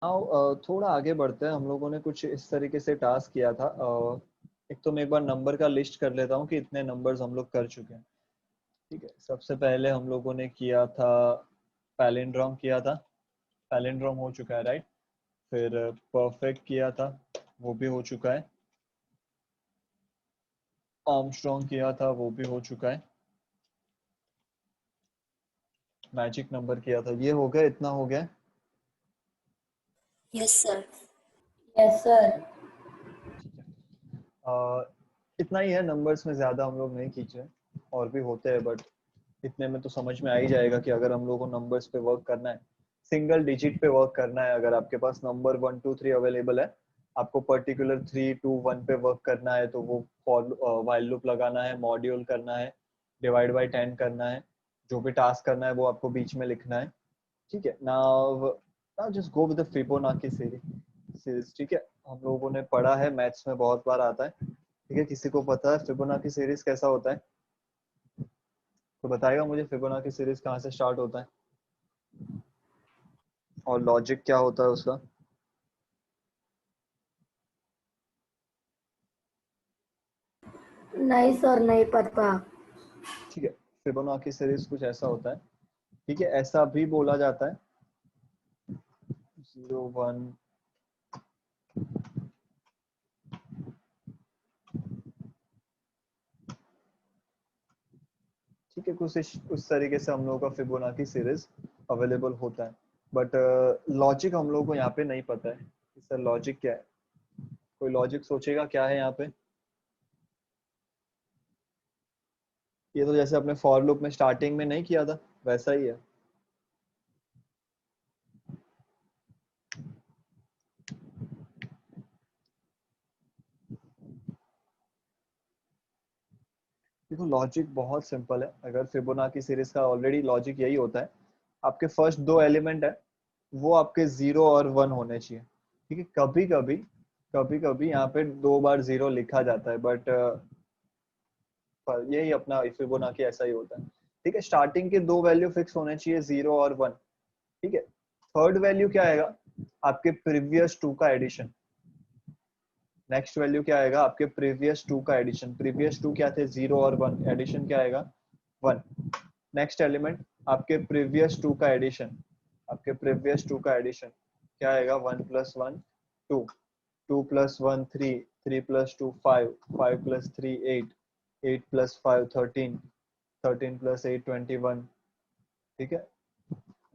थोड़ा आगे बढ़ते हैं। हम लोगों ने कुछ इस तरीके से टास्क किया था। एक तो मैं एक बार नंबर का लिस्ट कर लेता हूँ कि इतने नंबर्स हम लोग कर चुके हैं। ठीक है, सबसे पहले हम लोगों ने किया था पैलिंड्रोम किया था। पैलिंड्रोम हो चुका है, राइट। फिर परफेक्ट किया था, वो भी हो चुका है। आर्मस्ट्रॉन्ग किया था, वो भी हो चुका है। मैजिक नंबर किया था, ये हो गया, इतना हो गया। Yes sir. Yes sir. ठीक है। इतना ही है, नंबर्स में ज्यादा हम लोग नहीं खींचे। और भी होते हैं बट इतने में तो समझ में आ ही जाएगा कि अगर हम लोग को नंबर्स पे वर्क करना है, सिंगल डिजिट पे वर्क करना है, अगर आपके पास नंबर 1 2 3 अवेलेबल है, आपको पर्टिकुलर 3 2 1 पे वर्क करना है, तो वो फॉर वाइल लूप लगाना है, मॉड्यूल करना है, डिवाइड बाय 10 करना है, जो भी टास्क करना है वो आपको बीच में लिखना है। ठीक है। Now just go with the Fibonacci series. ठीक है, हम लोगों ने पढ़ा है, मैथ्स में बहुत बार आता है। ठीक है, किसी को पता है फिबोनाची सीरीज कैसा होता है? तो बताएगा मुझे फिबोनाची सीरीज कहाँ से स्टार्ट होता है और लॉजिक क्या होता है उसका? नहीं सर, नहीं पता। ठीक है, फिबोनाची सीरीज कुछ ऐसा होता है। ठीक है, ऐसा भी बोला जाता है 0 1। ठीक है, कुछ उस तरीके से हम लोगों का फिबोनाची सीरीज अवेलेबल होता है। बट लॉजिक हम लोगों को यहाँ पे नहीं पता है कि सर लॉजिक क्या है। कोई लॉजिक सोचेगा क्या है यहाँ पे? ये तो जैसे अपने फॉर लूप में स्टार्टिंग में नहीं किया था, वैसा ही है। देखो लॉजिक बहुत सिंपल है। अगर फिबोनाची सीरीज का ऑलरेडी लॉजिक यही होता है, आपके फर्स्ट दो एलिमेंट है वो आपके 0 और 1 होने चाहिए। ठीक है, कभी कभी यहाँ पे 2 बार 0 लिखा जाता है, बट यही अपना फिबोनाची ऐसा ही होता है। ठीक है, स्टार्टिंग के दो वैल्यू फिक्स होने चाहिए, 0 और 1। ठीक है, थर्ड वैल्यू क्या आएगा? आपके प्रीवियस टू का एडिशन। नेक्स्ट वैल्यू क्या आएगा? आपके प्रीवियस टू का एडिशन। प्रीवियस टू क्या थे? 0 और 1, एडिशन क्या आएगा? 1। नेक्स्ट एलिमेंट आपके प्रीवियस टू का एडिशन। आपके प्रीवियस टू का एडिशन क्या आएगा? 1 + 1 2, 2 + 1 3, 3 + 2 5, 5 + 3 8, 8 + 5 13, 13 + 8 21। ठीक है,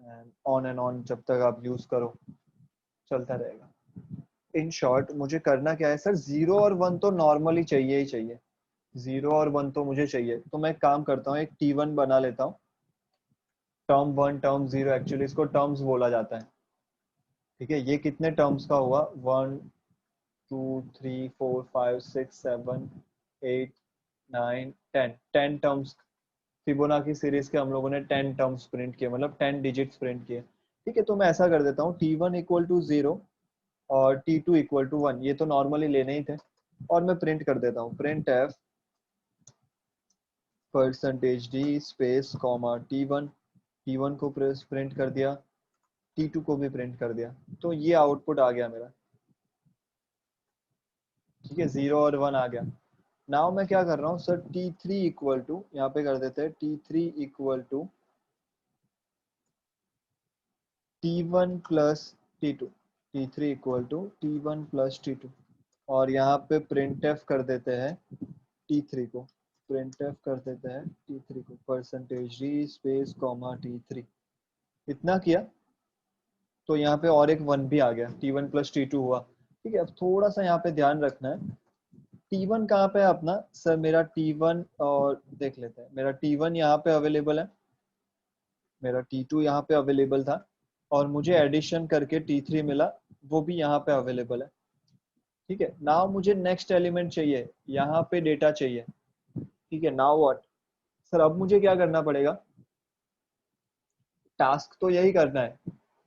एंड ऑन जब तक आप यूज करो चलता रहेगा। इन शॉर्ट मुझे करना क्या है सर? 0 और 1 तो नॉर्मली चाहिए ही चाहिए। 0 और 1 तो मुझे चाहिए, तो मैं एक काम करता हूँ, एक T1 बना लेता हूँ। टर्म 1 टर्म 0, एक्चुअली इसको टर्म्स बोला जाता है। ठीक है, ये कितने टर्म्स का हुआ? 1 2 3 4 5 6 7 8 9 10 फिबोनाची सीरीज के हम लोगों ने 10 टर्म्स प्रिंट किए, मतलब 10 डिजिट्स प्रिंट किए। ठीक है, तो मैं ऐसा कर देता हूँ, T1 = 0 और T2 = 1, ये तो नॉर्मली लेने ही थे। और मैं प्रिंट कर देता हूँ, print F %d space comma T1 को प्रिंट कर दिया, T2 को भी प्रिंट कर दिया, तो ये आउटपुट आ गया मेरा। ठीक है, 0 और 1 आ गया। नाउ मैं क्या कर रहा हूँ सर? T3 = यहाँ पे कर देते हैं, T3 = T1 + T2। T3 = T1 + T2। और यहाँ पे प्रिंट एफ कर देते हैं T3 को। प्रिंट एफ कर देते हैं T3 को, %d स्पेस कॉमा T3। इतना किया तो यहाँ पे और एक 1 भी आ गया, T1 + T2 हुआ। ठीक है, अब थोड़ा सा यहाँ पे ध्यान रखना है। T1 कहाँ पे है अपना सर? मेरा T1, और देख लेते हैं, मेरा T1 यहाँ पे अवेलेबल है, मेरा T2 यहाँ पे अवेलेबल था, और मुझे एडिशन करके T3 मिला, वो भी यहाँ पे अवेलेबल है। ठीक है, नाउ मुझे नेक्स्ट एलिमेंट चाहिए, यहाँ पे डेटा चाहिए। ठीक है, नाउ व्हाट सर? अब मुझे क्या करना पड़ेगा? टास्क तो यही करना है,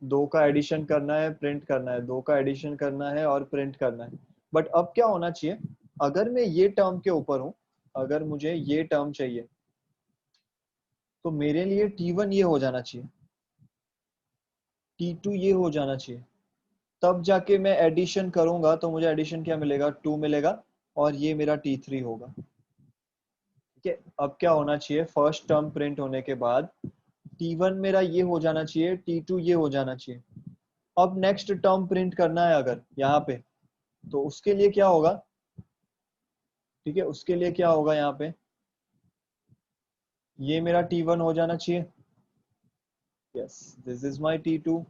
दो का एडिशन करना है, प्रिंट करना है, दो का एडिशन करना है और प्रिंट करना है। बट अब क्या होना चाहिए? अगर मैं ये टर्म के ऊपर हूं, अगर मुझे ये टर्म चाहिए, तो मेरे लिए T1 ये हो जाना चाहिए, T2 ये हो जाना चाहिए, तब जाके मैं एडिशन करूंगा तो मुझे एडिशन क्या मिलेगा, 2 मिलेगा, और ये मेरा T3 होगा। ठीक है, अब क्या होना चाहिए, फर्स्ट टर्म प्रिंट होने के बाद T1 मेरा ये हो जाना चाहिए, T2 ये हो जाना चाहिए। अब नेक्स्ट टर्म प्रिंट करना है अगर यहाँ पे, तो उसके लिए क्या होगा, ठीक है, उसके लिए क्या होगा, यहाँ पे ये मेरा T1 हो जाना चाहिए। Yes, this is my T2।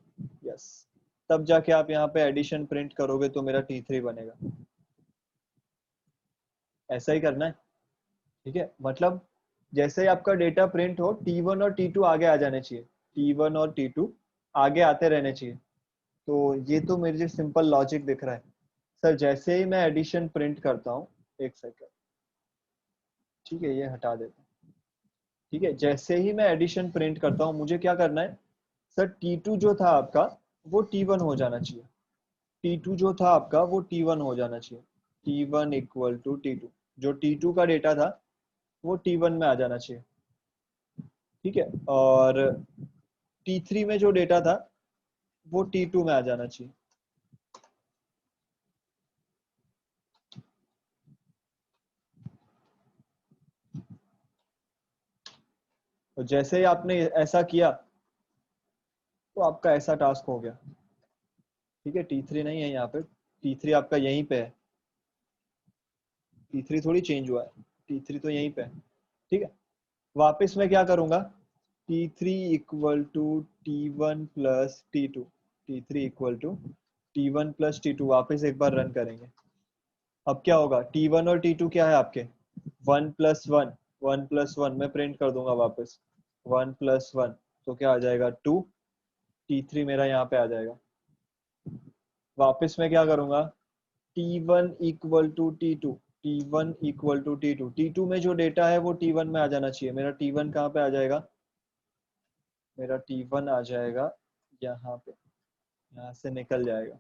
Yes, तब जाके आप यहाँ पे एडिशन प्रिंट करोगे तो मेरा T3 बनेगा। ऐसा ही करना है। ठीक है, मतलब जैसे ही आपका डेटा प्रिंट हो, T1 और T2 आगे आ जाने चाहिए, T1 और T2 आगे आते रहने चाहिए। तो ये तो मेरे सिंपल लॉजिक दिख रहा है। सर जैसे ही मैं एडिशन प्रिंट करता हूँ, एक सेकेंड, ठीक है, ये हटा देता हूँ। ठीक है, जैसे ही मैं एडिशन प्रिंट करता हूँ, मुझे क्या करना है, सर T2 जो था आपका वो T1 हो जाना चाहिए। T2 जो था आपका वो T1 हो जाना चाहिए। T1 इक्वल टू T2, जो T2 का डेटा था वो T1 में आ जाना चाहिए। ठीक है, और T3 में जो डेटा था वो T2 में आ जाना चाहिए। तो जैसे ही आपने ऐसा किया तो आपका ऐसा टास्क हो गया। ठीक है, T3 नहीं है यहाँ पे, T3 आपका यहीं पे है, T3 थोड़ी चेंज हुआ है, T3 तो यहीं पे है। ठीक है, वापस मैं क्या करूंगा, T3 equal to T1 plus T2, T3 equal to T1 plus T2, वापस एक बार रन करेंगे। अब क्या होगा, T1 और T2 क्या है आपके, 1 प्लस 1, 1 प्लस 1 मैं प्रिंट कर दूंगा वापस, 1 प्लस 1 तो क्या आ जाएगा 2, T3 मेरा यहाँ पे आ जाएगा। वापस मैं क्या करूंगा, T1 equal to T2, T1 equal to T2, T2 में जो डेटा है वो T1 में आ जाना चाहिए। मेरा T1 कहाँ पे आ जाएगा, मेरा T1 आ जाएगा यहाँ पे, यहाँ से निकल जाएगा।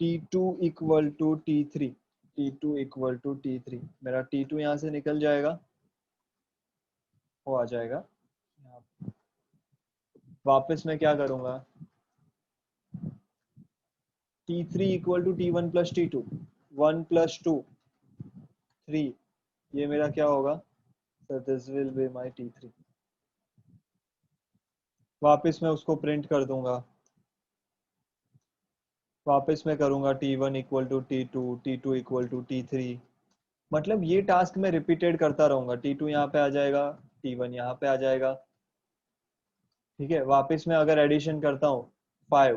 T2 equal to T3, T2 equal to T3, मेरा T2 यहाँ से निकल जाएगा, वो आ जाएगा यहाँ पे। वापस मैं क्या करूंगा, T3 equal to T1 plus T2, 1 plus 2 3, ये मेरा क्या होगा, so this will be my T3। वापस मैं उसको प्रिंट कर दूंगा, वापस मैं करूंगा T1 equal to T2, T2 equal to T3। मतलब ये टास्क मैं रिपीटेड करता रहूंगा, T2 यहाँ पे आ जाएगा, T1 यहाँ पे आ जाएगा। ठीक है, वापस मैं अगर एडिशन करता हूँ 5,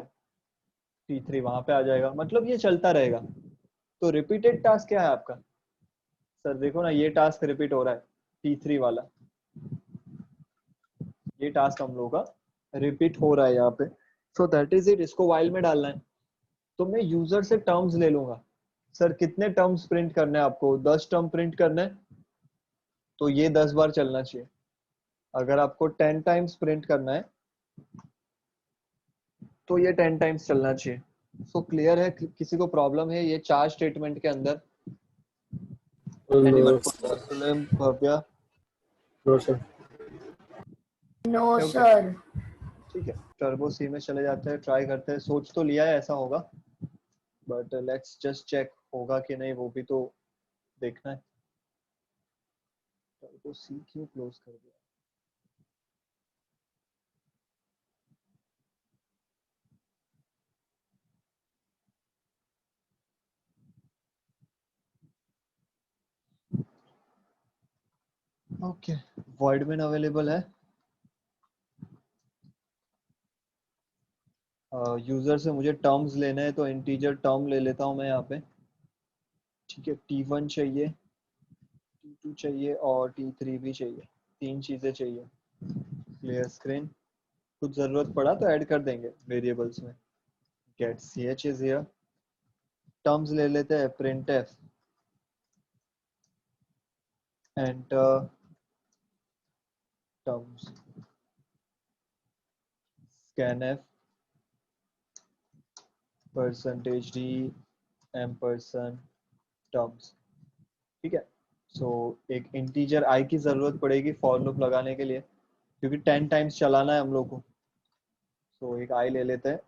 T3 वहां पे आ जाएगा, मतलब ये चलता रहेगा। तो रिपीटेड टास्क क्या है आपका, सर देखो ना, ये टास्क रिपीट हो रहा है, T3 वाला, ये टास्क हम लोगों का रिपीट हो रहा है यहाँ पे। सो दैट इज इट, इसको वाइल में डालना है। तो मैं यूजर से टर्म्स ले लूंगा, सर कितने टर्म्स प्रिंट करने हैं आपको, 10 टर्म प्रिंट करने हैं, तो ये 10 बार चलना चाहिए। अगर आपको 10 टाइम्स प्रिंट करना है तो ये 10 टाइम्स चलना चाहिए। सो क्लियर है, किसी को प्रॉब्लम है ये 4 स्टेटमेंट के अंदर, एनीवन No, को problem, Bhavya? no, sir. No okay, sir. ठीक है, टर्बो सी में चले जाते हैं, ट्राई करते हैं, सोच तो लिया है ऐसा होगा, बट लेट्स जस्ट चेक होगा कि नहीं, वो भी तो देखना है। टर्बो सी क्यों क्लोज कर दिया, ओके, वॉइडमेन अवेलेबल है। यूजर से मुझे टर्म्स लेने हैं, तो इंटीजर टर्म ले लेता हूँ मैं यहाँ पे। ठीक है, T1 चाहिए, T2 चाहिए और T3 भी चाहिए, 3 चीजें चाहिए। क्लियर स्क्रीन, कुछ जरूरत पड़ा तो ऐड कर देंगे वेरिएबल्स में। Get ch is here, terms ले लेते हैं, printf enter terms, scanf %d ampersand terms. ठीक है, सो एक इंटीजर i की जरूरत पड़ेगी फॉर लूप लगाने के लिए, क्योंकि 10 टाइम्स चलाना है हम लोग को। सो एक i ले लेते हैं,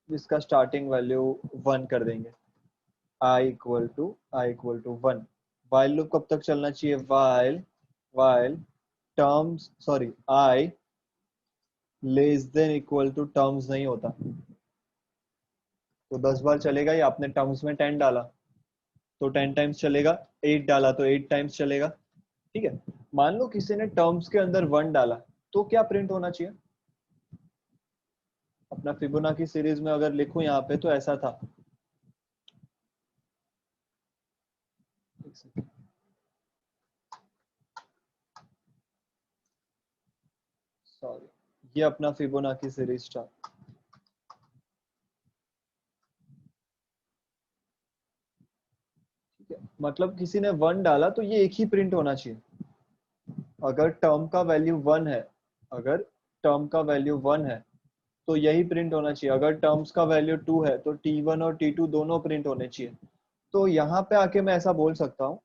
जिसका स्टार्टिंग वैल्यू 1 कर देंगे, i equal to 1। While loop कब तक चलना चाहिए? While terms sorry i less than equal to terms नहीं होता तो 10 बार चलेगा। ही आपने टर्म्स में 10 डाला तो 10 टाइम्स चलेगा, 8 डाला तो 8 टाइम्स चलेगा। ठीक है, मान लो किसी ने टर्म्स के अंदर 1 डाला तो क्या प्रिंट होना चाहिए? अपना फिबोनाची सीरीज में अगर लिखूं यहाँ पे तो ऐसा था, सॉरी, ये अपना फिबोनाची सीरीज था। ठीक है, मतलब किसी ने 1 डाला तो ये एक ही प्रिंट होना चाहिए। अगर टर्म का वैल्यू 1 है, अगर टर्म का वैल्यू 1 है तो यही प्रिंट होना चाहिए। अगर टर्म्स का वैल्यू 2 है तो T1 और T2 दोनों प्रिंट होने चाहिए। तो यहाँ पे आके मैं ऐसा बोल सकता हूँ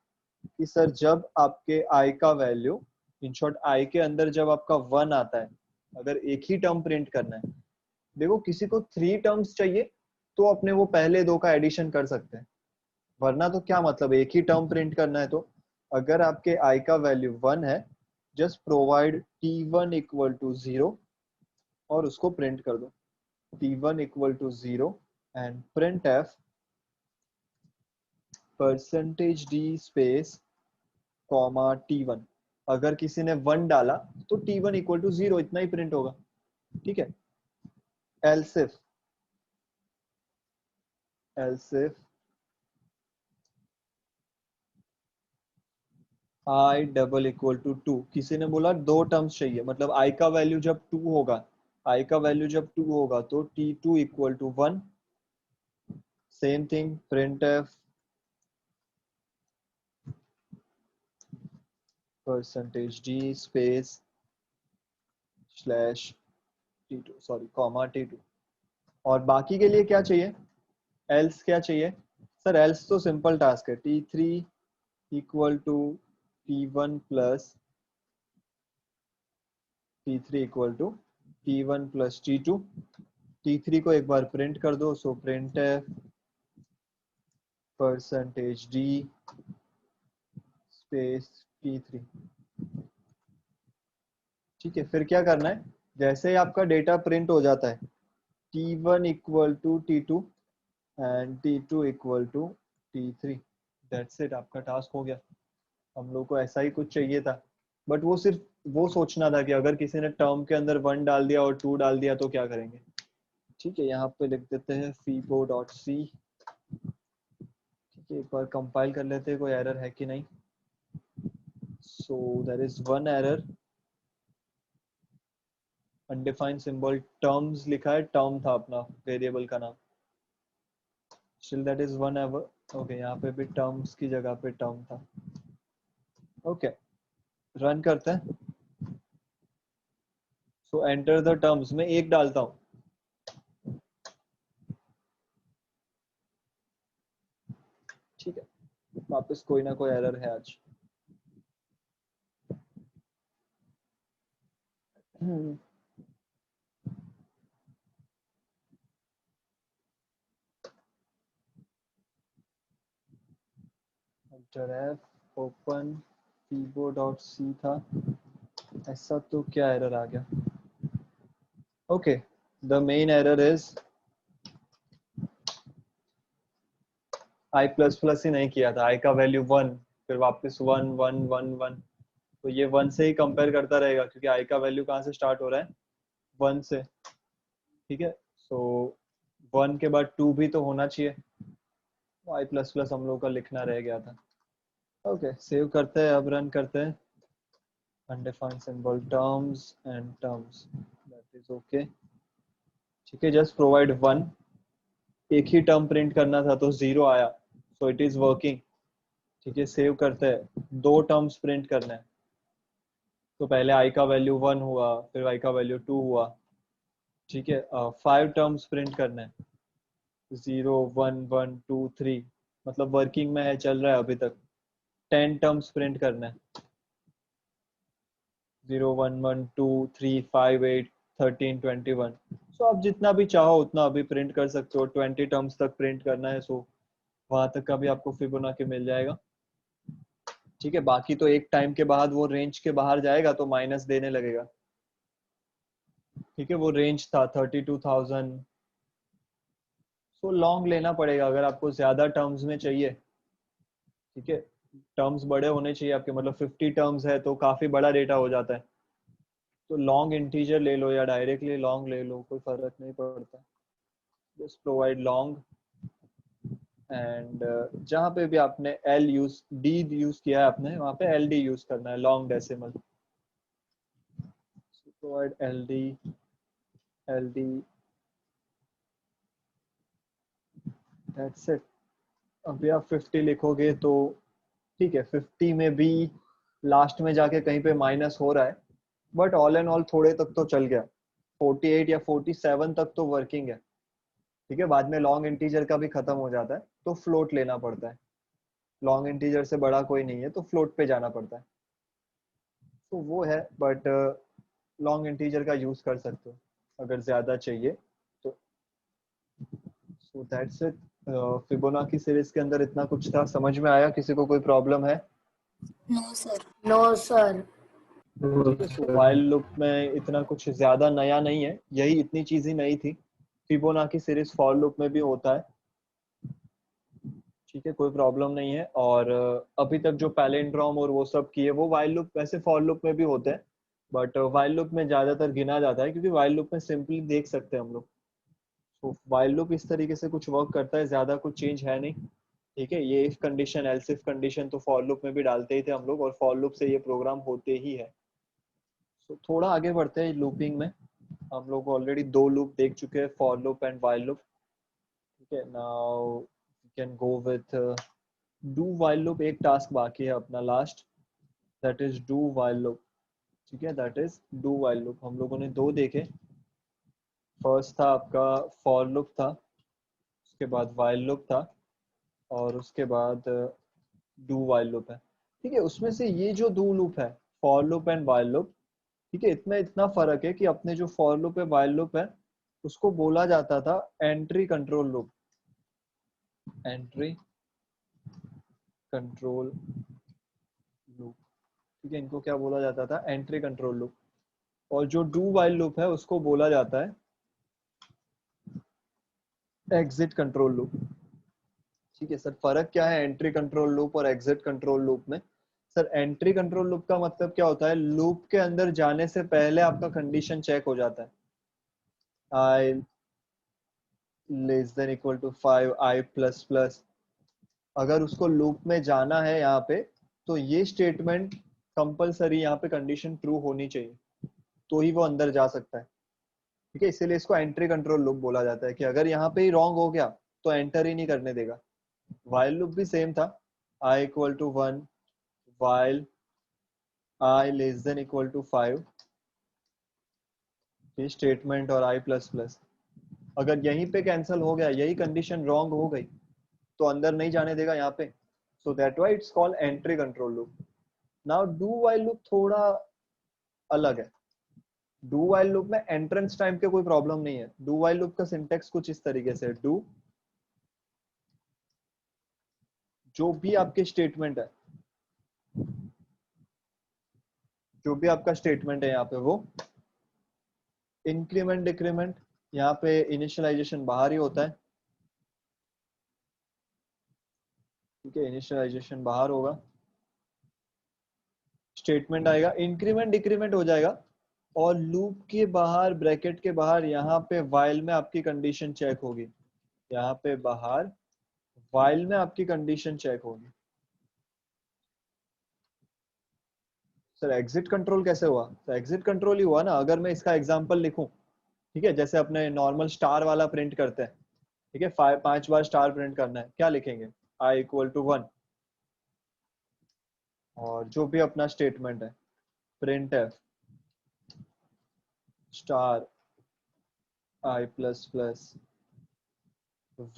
कि सर जब आपके i का वैल्यू, इन शॉर्ट i के अंदर जब आपका 1 आता है, अगर एक ही टर्म प्रिंट करना है, देखो किसी को 3 टर्म्स चाहिए तो अपने वो पहले दो का एडिशन कर सकते हैं, वरना तो क्या मतलब एक ही टर्म प्रिंट करना है। तो अगर आपके i का वैल्यू 1 है, just provide T1 equal to 0 और उसको प्रिंट कर दो, T1 equal to 0 and print f percentage d space comma T1। अगर किसी ने 1 डाला तो T1 इक्वल टू 0 इतना ही प्रिंट होगा। ठीक है, elsif i double equal to 2, किसी ने बोला दो टर्म्स चाहिए, मतलब i का वैल्यू जब 2 होगा, i का वैल्यू जब 2 होगा तो T2 equal to 1। Same thing, print f percentage d space slash T2 sorry comma T2। और बाकी के लिए क्या चाहिए? एल्स क्या चाहिए? सर एल्स तो सिंपल टास्क है, T3 equal to T1 plus T3 equal to T1 plus T2। T3 को एक बार प्रिंट कर दो, सो प्रिंट है परसेंटेज डी स्पेस T3। ठीक है, फिर क्या करना है? जैसे ही आपका डेटा प्रिंट हो जाता है, T1 equal to T2 and T2 equal to T3, that's it, आपका टास्क हो गया। हम लोग को ऐसा ही कुछ चाहिए था, बट वो सिर्फ वो सोचना था कि अगर किसी ने टर्म के अंदर 1 डाल दिया और 2 डाल दिया तो क्या करेंगे। ठीक है, यहाँ पे लिख देते हैं fibo.c। ठीक है, एक बार कंपाइल कर लेते हैं कोई एरर है कि नहीं। So there is one error, undefined symbol terms लिखा है, टर्म था अपना वेरिएबल का नाम, still that is one error. Okay, यहाँ पे भी टर्म्स की जगह पे टर्म था। ओके, रन करते हैं। सो एंटर द टर्म्स में एक डालता हूँ, ठीक है, वापस कोई ना कोई एरर है आज। एंटर एफ ओपन fibo.c था, ऐसा तो क्या एरर आ गया? Okay, the main error is i plus plus ही नहीं किया था, i का वैल्यू 1, फिर वापस 1 1 1 1, तो ये 1 से ही कंपेयर करता रहेगा क्योंकि i का वैल्यू कहाँ से स्टार्ट हो रहा है? 1 से। ठीक है, सो 1 के बाद 2 भी तो होना चाहिए, i प्लस प्लस हम लोग का लिखना रह गया था। ओके, सेव करते हैं, अब रन करते हैं। undefined symbol terms and terms, that is okay। ठीक है, जस्ट प्रोवाइड 1, एक ही टर्म प्रिंट करना था तो 0 आया, सो इट इज वर्किंग। ठीक है, सेव करते हैं, दो टर्म्स प्रिंट करना है, तो पहले i का वैल्यू 1 हुआ, फिर i का वैल्यू 2 हुआ। ठीक है, 5 टर्म्स प्रिंट करना है, 0 1 1 2 3, मतलब वर्किंग में है, चल रहा है अभी तक। 10 टर्म्स प्रिंट करना है, 0 1 1 2 3 5 8 13 21, सो आप जितना भी चाहो उतना अभी प्रिंट कर सकते हो, 20 टर्म्स तक प्रिंट करना है, सो वहां तक का भी आपको फिबोनाची मिल जाएगा। ठीक है, बाकी तो एक टाइम के बाद वो रेंज के बाहर जाएगा तो माइनस देने लगेगा। ठीक है, वो रेंज था 32,000। सो लॉन्ग लेना पड़ेगा अगर आपको ज्यादा टर्म्स में चाहिए। ठीक है, टर्म्स बड़े होने चाहिए आपके, मतलब 50 टर्म्स है तो काफी बड़ा डेटा हो जाता है, तो लॉन्ग इंटीजर ले लो या डायरेक्टली लॉन्ग ले लो, कोई फर्क नहीं पड़ता। जस्ट प्रोवाइड लॉन्ग एंड जहाँ पे भी आपने एल यूज डी यूज किया है आपने, वहाँ पे एल डी यूज करना है, long decimal. Provide L D that's it. अभी आप 50 लिखोगे तो ठीक है, 50 में भी लास्ट में जाके कहीं पे माइनस हो रहा है, बट ऑल एंड ऑल थोड़े तक तो चल गया। 48 या 47 तक तो वर्किंग है। ठीक है, बाद में लॉन्ग इंटीजर का भी खत्म हो जाता है तो फ्लोट लेना पड़ता है। लॉन्ग इंटीजर से बड़ा कोई नहीं है तो फ्लोट पे जाना पड़ता है, तो वो है। बट लॉन्ग इंटीजर का यूज कर सकते हो अगर ज्यादा चाहिए तो। So that's it. Fibonacci series के अंदर इतना कुछ था, समझ में आया? किसी को कोई प्रॉब्लम है? No, sir. No, sir. ठीक है, सो व्हाइल लूप में इतना कुछ ज्यादा नया नहीं है, यही इतनी चीज ही नई थी। फिबोनाची सीरीज फॉर लूप में भी होता है। ठीक है, कोई प्रॉब्लम नहीं है। और अभी तक जो पैलिंड्रोम और वो सब किए वो व्हाइल लूप, वैसे फॉर लूप में भी होते हैं, बट व्हाइल लूप में ज्यादातर गिना जाता है क्योंकि व्हाइल लूप में सिंपली देख सकते हैं हम लोग। तो व्हाइल लूप इस तरीके से कुछ वर्क करता है, ज्यादा कुछ चेंज है नहीं। ठीक है, ये if condition else if condition तो फॉर लूप में भी डालते ही थे हम लोग, और फॉर लूप से ये प्रोग्राम होते ही है। तो थोड़ा आगे बढ़ते हैं लूपिंग में। हम लोग ऑलरेडी दो लूप देख चुके हैं, for loop and while loop. ठीक है, now we can go with do while loop. एक टास्क बाकी है अपना last, that is do while loop. ठीक है, that is do while loop. हम लोगों ने दो देखे। फर्स्ट था आपका फॉर लूप था, उसके बाद व्हाइल लूप था, और उसके बाद डू व्हाइल लूप है। ठीक है, उसमें से ये जो दो लूप है, for loop and while loop, ठीक है, इतना इतना फर्क है कि अपने जो फॉर लूप है व्हाइल लूप है उसको बोला जाता था entry control loop. Entry control loop. ठीक है, इनको क्या बोला जाता था? Entry control loop. और जो डू व्हाइल लूप है उसको बोला जाता है एग्जिट कंट्रोल लूप। ठीक है सर, फर्क क्या है एंट्री कंट्रोल लूप और एग्जिट कंट्रोल लूप में? सर, एंट्री कंट्रोल लूप का मतलब क्या होता है? लूप के अंदर जाने से पहले आपका कंडीशन चेक हो जाता है। I less than equal to 5, I plus plus. अगर उसको लूप में जाना है यहाँ पे, तो ये स्टेटमेंट कंपलसरी यहाँ पे कंडीशन ट्रू होनी चाहिए, तो ही वो अंदर जा सकता है। ठीक है, इसीलिए इसको एंट्री कंट्रोल लूप बोला जाता है कि अगर यहाँ पे ही रॉन्ग हो गया तो एंटर ही नहीं करने देगा। व्हाइल लूप भी सेम था, I equal to 1 while I less than equal to 5, ये स्टेटमेंट, और I प्लस प्लस। अगर यहीं पे कैंसिल हो गया, यही कंडीशन रॉन्ग हो गई, तो अंदर नहीं जाने देगा यहाँ पे। So that why it's called entry control loop. Now do while loop थोड़ा अलग है। डू व्हाइल लूप में एंट्रेंस टाइम के कोई प्रॉब्लम नहीं है। डू व्हाइल लूप का सिंटेक्स कुछ इस तरीके से, डू जो भी आपके स्टेटमेंट है, जो भी आपका स्टेटमेंट है यहाँ पे, वो इंक्रीमेंट डिक्रीमेंट, यहाँ पे इनिशियलाइजेशन बाहर ही होता है। ठीक है, इनिशियलाइजेशन बाहर होगा, स्टेटमेंट आएगा, इंक्रीमेंट डिक्रीमेंट हो जाएगा, और लूप के बाहर, ब्रैकेट के बाहर यहाँ पे व्हाइल में आपकी कंडीशन चेक होगी। यहाँ पे बाहर व्हाइल में आपकी कंडीशन चेक होगी। सर, एग्जिट कंट्रोल कैसे हुआ? तो एग्जिट कंट्रोल ही हुआ ना, अगर मैं इसका एग्जांपल लिखूं। ठीक है, जैसे अपने नॉर्मल स्टार वाला प्रिंट करते हैं। ठीक है, 5 बार स्टार प्रिंट करना है, क्या लिखेंगे? आई इक्वल टू 1, और जो भी अपना स्टेटमेंट है, प्रिंट एफ स्टार आई प्लस प्लस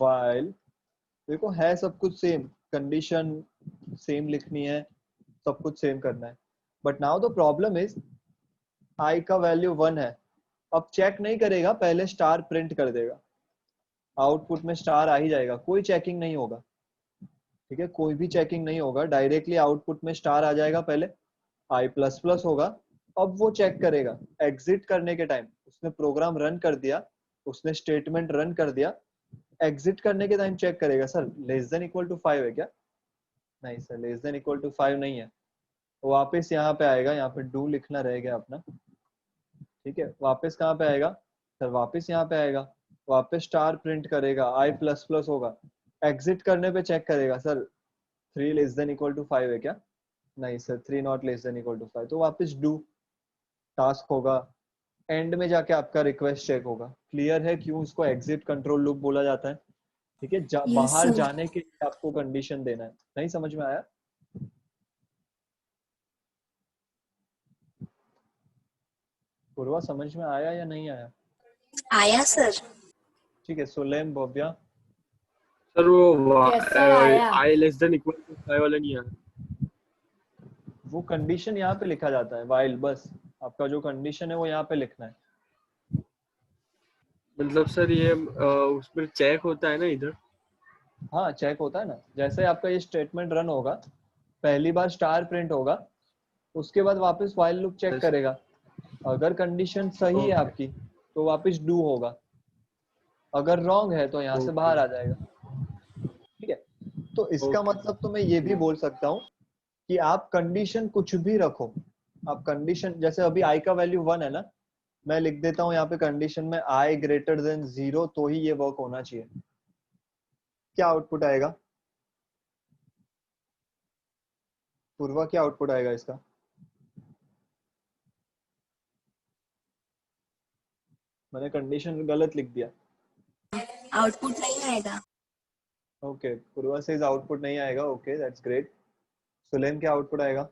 वाइल। देखो, है सब कुछ सेम, कंडीशन सेम लिखनी है, सब कुछ सेम करना है। But now the problem is, I का वैल्यू 1 है अब चेक नहीं करेगा, पहले स्टार प्रिंट कर देगा, आउटपुट में स्टार आ ही जाएगा, कोई चेकिंग नहीं होगा। ठीक है, कोई भी चेकिंग नहीं होगा, डायरेक्टली आउटपुट में स्टार आ जाएगा, पहले आई प्लस प्लस होगा। अब वो चेक करेगा एग्जिट करने के टाइम, उसने प्रोग्राम रन कर दिया, उसने स्टेटमेंट रन कर दिया, एग्जिट करने के टाइम चेक करेगा sir less than equal to 5 है क्या, नहीं sir less than equal to 5 नहीं है, वापस यहाँ पे आएगा, यहाँ पे डू लिखना रह गया अपना। ठीक है, वापस कहाँ पे आएगा सर, वापस यहाँ पे आएगा, वापस स्टार प्रिंट करेगा, आई प्लस प्लस होगा, एग्जिट करने पे चेक करेगा sir 3 less than equal to 5 है क्या, नहीं sir 3 not less than equal to 5, तो वापस डू टास्क होगा, एंड में जाके आपका रिक्वेस्ट चेक होगा। क्लियर है क्यों इसको एग्जिट कंट्रोल लूप बोला जाता है? ठीक है, Yes, बाहर sir. जाने के लिए आपको कंडीशन देना है। नहीं समझ में आया? पूर्वा समझ में आया या नहीं आया? आया सर. ठीक है, सुलेम, भव्या, सर वो Yes, sir, आया. आई लेस देन इक्वल टू 5 वाला नहीं है। वो कंडीशन यहाँ पे लिखा जाता है वाइल, बस आपका जो कंडीशन है वो यहाँ पे लिखना है। मतलब सर ये उसमें चेक होता है ना इधर? हाँ चेक होता है ना, जैसे आपका ये स्टेटमेंट रन होगा, पहली बार स्टार प्रिंट होगा, उसके बाद वापस वाइल लूप चेक Yes. करेगा, अगर कंडीशन सही है Okay. आपकी तो वापस डू होगा, अगर रॉन्ग है तो यहाँ से Okay. बाहर आ जाएगा। ठीक है, तो इसका Okay. मतलब तो मैं ये भी बोल सकता हूँ कि आप कंडीशन कुछ भी रखो, आप कंडीशन जैसे अभी आई का वैल्यू 1 है ना, मैं लिख देता हूँ यहाँ पे कंडीशन में आई ग्रेटर देन 0 तो ही ये वर्क होना चाहिए। क्या आउटपुट आएगा पूर्वा, क्या आउटपुट आएगा इसका? मैंने कंडीशन गलत लिख दिया। आउटपुट नहीं आएगा. ओके, पूर्वा सेज आउटपुट नहीं आएगा, ओके दैट्स ग्रेट। सुलेम, क्या आउटपुट आएगा?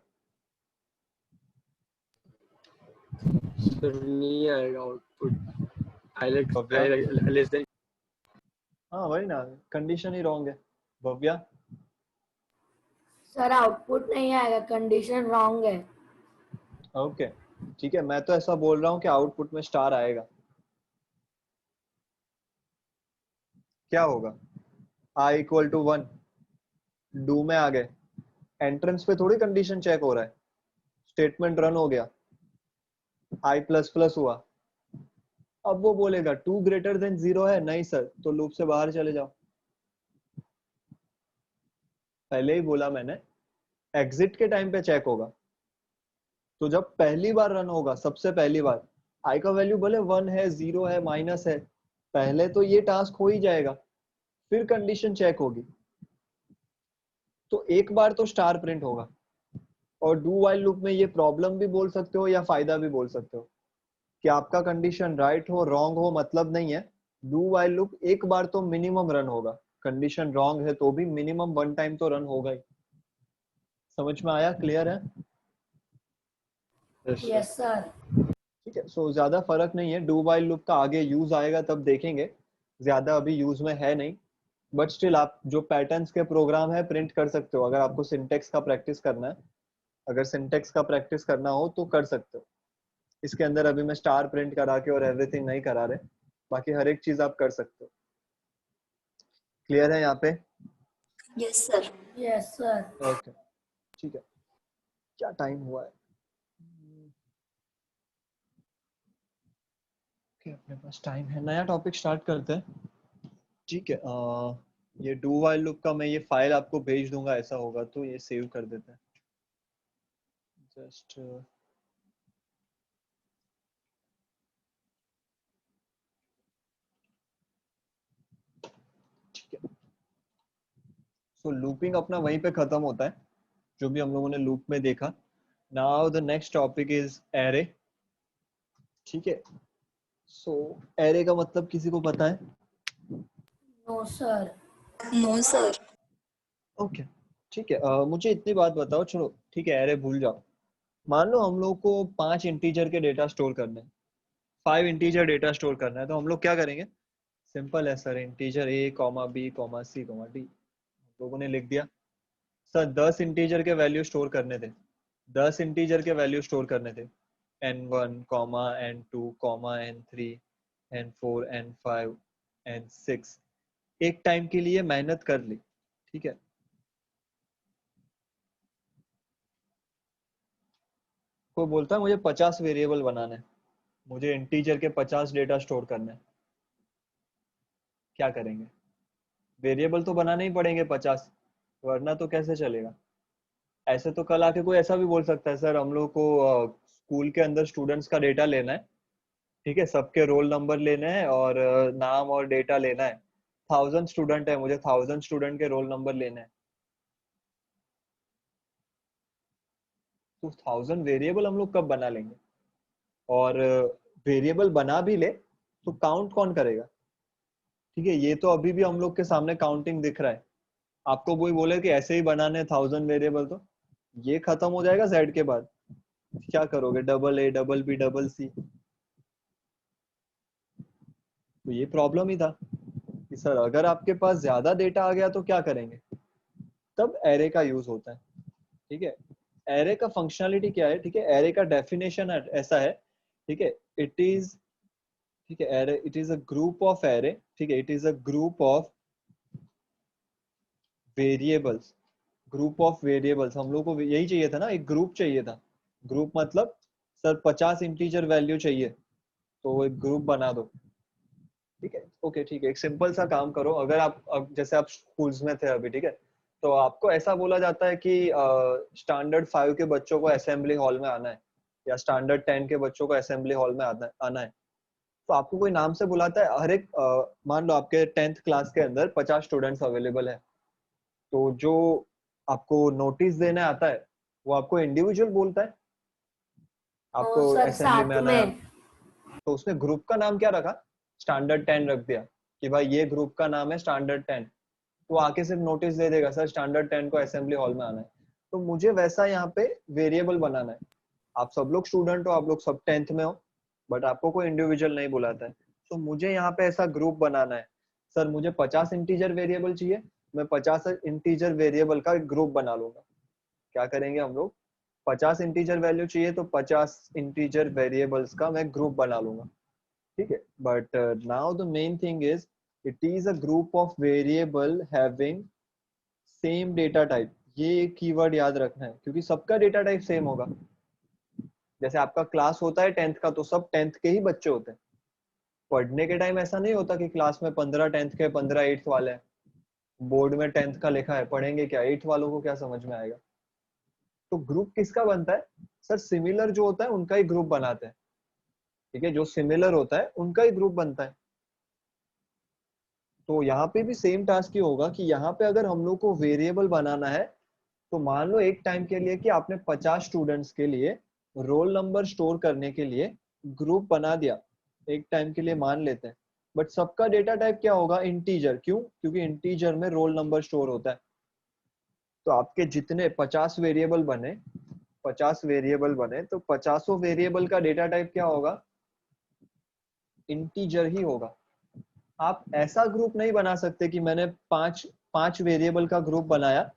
सर नहीं आएगा आउटपुट। भव्या? आई लेस देन। हाँ वही ना, कंडीशन ही रॉन्ग है। भव्या? सर आउटपुट नहीं आएगा, कंडीशन रॉन्ग है. ओके ठीक है, मैं तो ऐसा बोल रहा हूँ कि आउटपुट में स्टार आएगा। क्या होगा? आई इक्वल टू 1, डू में आ गए, एंट्रेंस पे थोड़ी कंडीशन चेक हो रहा है, स्टेटमेंट रन हो गया, आई प्लस प्लस हुआ, अब वो बोलेगा 2 ग्रेटर देन 0 है, नहीं सर तो लूप से बाहर चले जाओ। पहले ही बोला मैंने, एग्जिट के टाइम पे चेक होगा, तो जब पहली बार रन होगा, सबसे पहली बार आई का वैल्यू भले 1 है, 0 है, माइनस है, पहले तो ये टास्क हो ही जाएगा, फिर कंडीशन चेक होगी, तो एक बार तो स्टार प्रिंट होगा। और डू वाइल लूप में ये प्रॉब्लम भी बोल सकते हो या फायदा भी बोल सकते हो कि आपका कंडीशन राइट हो रॉन्ग हो मतलब नहीं है, डू वाइल लूप एक बार तो मिनिमम रन होगा, कंडीशन रॉन्ग है तो भी मिनिमम 1 टाइम तो रन होगा ही। समझ में आया? क्लियर है? Yes sir. ठीक है, सो ज्यादा फर्क नहीं है, डू वाइल लूप का आगे यूज आएगा तब देखेंगे, ज्यादा अभी यूज में है नहीं, बट स्टिल आप जो पैटर्न्स के प्रोग्राम है प्रिंट कर सकते हो, अगर आपको सिंटेक्स का प्रैक्टिस करना है, अगर सिंटेक्स का प्रैक्टिस करना हो तो कर सकते हो। इसके अंदर अभी मैं स्टार प्रिंट करा के और एवरीथिंग नहीं करा रहे, बाकी हर एक चीज आप कर सकते हो। क्लियर है यहाँ पे? Yes sir. Yes sir. Okay ठीक है, क्या टाइम हुआ है? ओके, अपने पास टाइम है, नया टॉपिक स्टार्ट करते हैं। ठीक है, ये डू वाइल लूप का मैं ये फाइल आपको भेज दूंगा, ऐसा होगा तो ये सेव कर देते हैं जस्ट। ठीक है, सो लूपिंग अपना वहीं पे खत्म होता है, जो भी हम लोगों ने लूप में देखा। Now the next topic is array. ठीक है, सो एरे का मतलब किसी को पता है? No sir. No sir. Okay ठीक है, मुझे इतनी बात बताओ, चलो ठीक है एरे भूल जाओ। मान लो हम लोग को 5 इंटीजर के डेटा स्टोर करने हैं, 5 इंटीजर डेटा स्टोर करना है, तो हम लोग क्या करेंगे? सिंपल है sir, integer a comma B comma C comma D लोगों ने लिख दिया। सर 10 इंटीजर के वैल्यू स्टोर करने थे, 10 इंटीजर के वैल्यू स्टोर करने थे, n1 comma n2 comma n3 n4 n5 n6 एक टाइम के लिए मेहनत कर ली, ठीक है। कोई बोलता है मुझे 50 वेरिएबल बनाने, मुझे इंटीजर के 50 डेटा स्टोर करने, क्या करेंगे? वेरिएबल तो बनाने ही पड़ेंगे 50, वरना तो कैसे चलेगा? ऐसे तो कल आके कोई ऐसा भी बोल सकता है सर हम लोग को स्कूल के अंदर स्टूडेंट्स का डेटा लेना है, ठीक है, सबके रोल नंबर लेने हैं और नाम और डेटा लेना है, 1000 स्टूडेंट है, मुझे 1000 स्टूडेंट के रोल नंबर लेने हैं, तो 1000 वेरिएबल हम लोग कब बना लेंगे? और वेरिएबल बना भी ले तो काउंट कौन करेगा? ठीक है, ये तो अभी भी हम लोग के सामने काउंटिंग दिख रहा है, आपको कोई बोले कि ऐसे ही बनाने 1000 वेरिएबल, तो ये खत्म हो जाएगा z के बाद, क्या करोगे? Double A double B double C, तो ये प्रॉब्लम ही था कि सर अगर आपके पास ज्यादा डेटा आ गया तो क्या करेंगे? तब एरे का यूज होता है, ठीक है। एरे का फंक्शनलिटी क्या है? ठीक है, एरे का डेफिनेशन ऐसा है, ठीक है, इट इज, ठीक है, array it is a group of array, ठीक है, it is a group of variables, group of variables, हम लोग को यही चाहिए था ना, एक ग्रुप चाहिए था, ग्रुप मतलब सर 50 इंटीजर वैल्यू चाहिए तो वो एक ग्रुप बना दो, ठीक है। ओके ठीक है, एक सिंपल सा काम करो, अगर आप अब जैसे आप स्कूल्स में थे अभी, ठीक है, तो आपको ऐसा बोला जाता है कि स्टैंडर्ड 5 के बच्चों को असेंबली हॉल में आना है या स्टैंडर्ड 10 के बच्चों को असेंबली हॉल में आना है, तो आपको कोई नाम से बुलाता है, हर एक मान लो आपके 10th क्लास के अंदर 50 स्टूडेंट्स अवेलेबल है, तो जो आपको नोटिस देने आता है वो आपको इंडिविजुअल बोलता है, आपको सर असेंबली में साथ आना है, में। तो उसने ग्रुप का नाम क्या रखा? स्टैंडर्ड 10 रख दिया कि भाई ये ग्रुप का नाम है स्टैंडर्ड 10, तो आके सिर्फ नोटिस दे देगा सर स्टैंडर्ड 10 को असेंबली हॉल में आना है, तो मुझे वैसा यहाँ पे वेरिएबल बनाना है, आप सब लोग स्टूडेंट हो, आप लोग सब 10th में हो, बट आपको कोई इंडिविजुअल नहीं बुलाता है, तो मुझे यहाँ पे ऐसा ग्रुप बनाना है, सर मुझे 50 इंटीजर वेरिएबल चाहिए, मैं 50 इंटीजर वेरिएबल का एक ग्रुप बना लूंगा, क्या करेंगे हम लोग? 50 इंटीजर वैल्यू चाहिए तो 50 इंटीजर वेरिएबल्स का मैं ग्रुप बना लूंगा, ठीक है। But now the main thing is it is a group of variable having same data type, ये कीवर्ड याद रखना है क्योंकि सबका डेटा टाइप सेम होगा, जैसे आपका क्लास होता है 10th का तो सब 10th के ही बच्चे होते हैं, पढ़ने के टाइम ऐसा नहीं होता कि क्लास में 15 10th के 15 8th वाले हैं, बोर्ड में 10th का लिखा है, पढ़ेंगे क्या? 8th वालों को क्या समझ में आएगा? तो ग्रुप किसका बनता है? सर सिमिलर जो होता है उनका ही ग्रुप बनाते हैं, ठीक है, जो सिमिलर होता है उनका ही ग्रुप बनता है, तो यहाँ पे भी सेम टास्क ही होगा कि यहाँ पे अगर हम लोग को वेरिएबल बनाना है तो मान लो एक टाइम के लिए कि आपने 50 स्टूडेंट्स के लिए रोल नंबर स्टोर करने के लिए ग्रुप बना दिया, एक टाइम के लिए मान लेते हैं, बट सबका डेटा टाइप क्या होगा? इंटीजर, क्यों? क्योंकि इंटीजर में रोल नंबर स्टोर होता है, तो आपके जितने 50 वेरिएबल बने, 50 वेरिएबल बने तो 50 वेरिएबल का डेटा टाइप क्या होगा? इंटीजर ही होगा। आप ऐसा ग्रुप नहीं बना सकते कि मैंने पांच वेरिएबल का ग्रुप बनाया,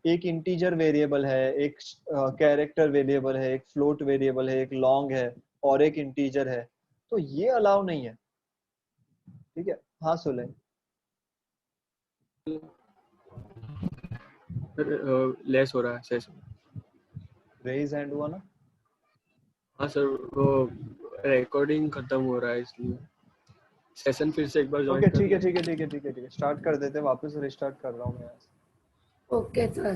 एक इंटीजर वेरिएबल है, एक कैरेक्टर वेरिएबल है, एक फ्लोट वेरिएबल है, एक लॉन्ग है और एक इंटीजर है, तो ये अलाउ नहीं है, ठीक है। हाँ सुले, सर लेस हो रहा है सेशन। रेज हैंड हुआ ना? हाँ सर, वो रिकॉर्डिंग खत्म हो रहा है इसलिए सेशन फिर से एक बार ज्वाइन ओके कर ठीक है लें। ठीक है ठीक है ठीक है ठीक है, स्टार्ट कर देते हैं, वापस रिस्टार्ट कर रहा हूँ मैं यहाँ से। Okay sir.